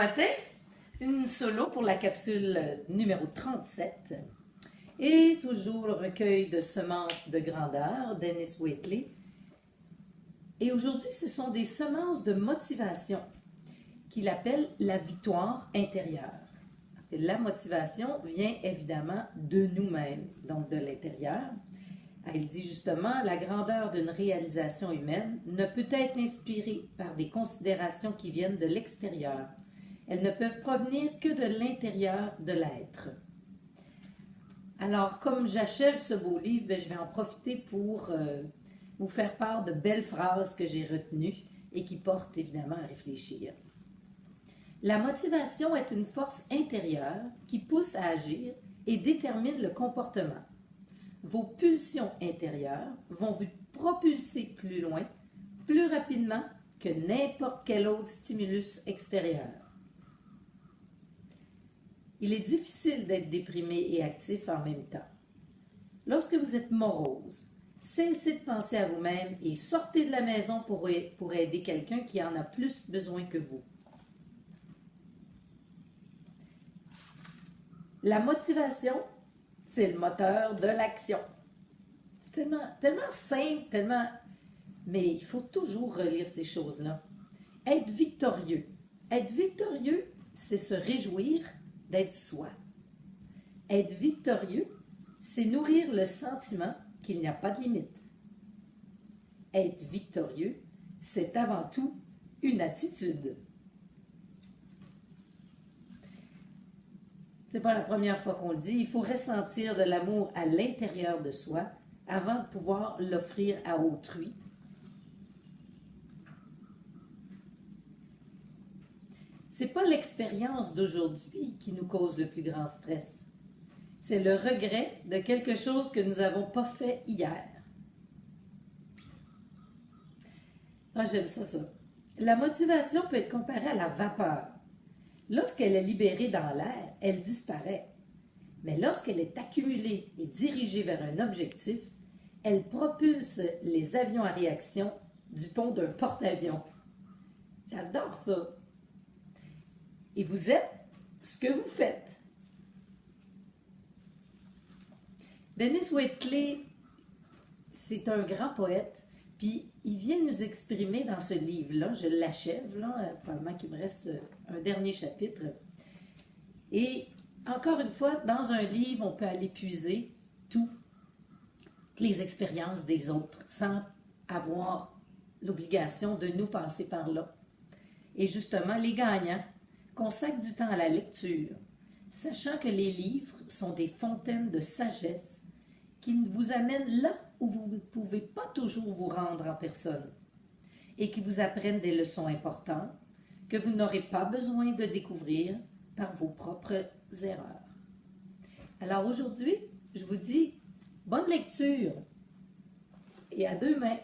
matin, une solo pour la capsule numéro 37 et toujours le recueil de semences de grandeur, Dennis Waitley. Et aujourd'hui, ce sont des semences de motivation qu'il appelle la victoire intérieure. Parce que la motivation vient évidemment de nous-mêmes, donc de l'intérieur. Elle dit justement, la grandeur d'une réalisation humaine ne peut être inspirée par des considérations qui viennent de l'extérieur. Elles ne peuvent provenir que de l'intérieur de l'être. Alors, comme j'achève ce beau livre, je vais en profiter pour vous faire part de belles phrases que j'ai retenues et qui portent évidemment à réfléchir. La motivation est une force intérieure qui pousse à agir et détermine le comportement. Vos pulsions intérieures vont vous propulser plus loin, plus rapidement que n'importe quel autre stimulus extérieur. Il est difficile d'être déprimé et actif en même temps. Lorsque vous êtes morose, cessez de penser à vous-même et sortez de la maison pour aider quelqu'un qui en a plus besoin que vous. La motivation, c'est le moteur de l'action. C'est tellement simple, tellement... Mais il faut toujours relire ces choses-là. Être victorieux. Être victorieux, c'est se réjouir d'être soi. Être victorieux, c'est nourrir le sentiment qu'il n'y a pas de limite. Être victorieux, c'est avant tout une attitude. C'est pas la première fois qu'on le dit, il faut ressentir de l'amour à l'intérieur de soi avant de pouvoir l'offrir à autrui. C'est pas l'expérience d'aujourd'hui qui nous cause le plus grand stress. C'est le regret de quelque chose que nous n'avons pas fait hier. Ah, j'aime ça. La motivation peut être comparée à la vapeur. Lorsqu'elle est libérée dans l'air, elle disparaît. Mais lorsqu'elle est accumulée et dirigée vers un objectif, elle propulse les avions à réaction du pont d'un porte-avions. J'adore ça. Et vous êtes ce que vous faites. Dennis Waitley, c'est un grand poète, puis il vient nous exprimer dans ce livre-là, je l'achève, là, probablement qu'il me reste un dernier chapitre. Et encore une fois, dans un livre, on peut aller puiser toutes les expériences des autres sans avoir l'obligation de nous passer par là. Et justement, les gagnants consacrent du temps à la lecture, sachant que les livres sont des fontaines de sagesse qui vous amènent là où vous ne pouvez pas toujours vous rendre en personne et qui vous apprennent des leçons importantes que vous n'aurez pas besoin de découvrir par vos propres erreurs. Alors aujourd'hui, je vous dis bonne lecture et à demain.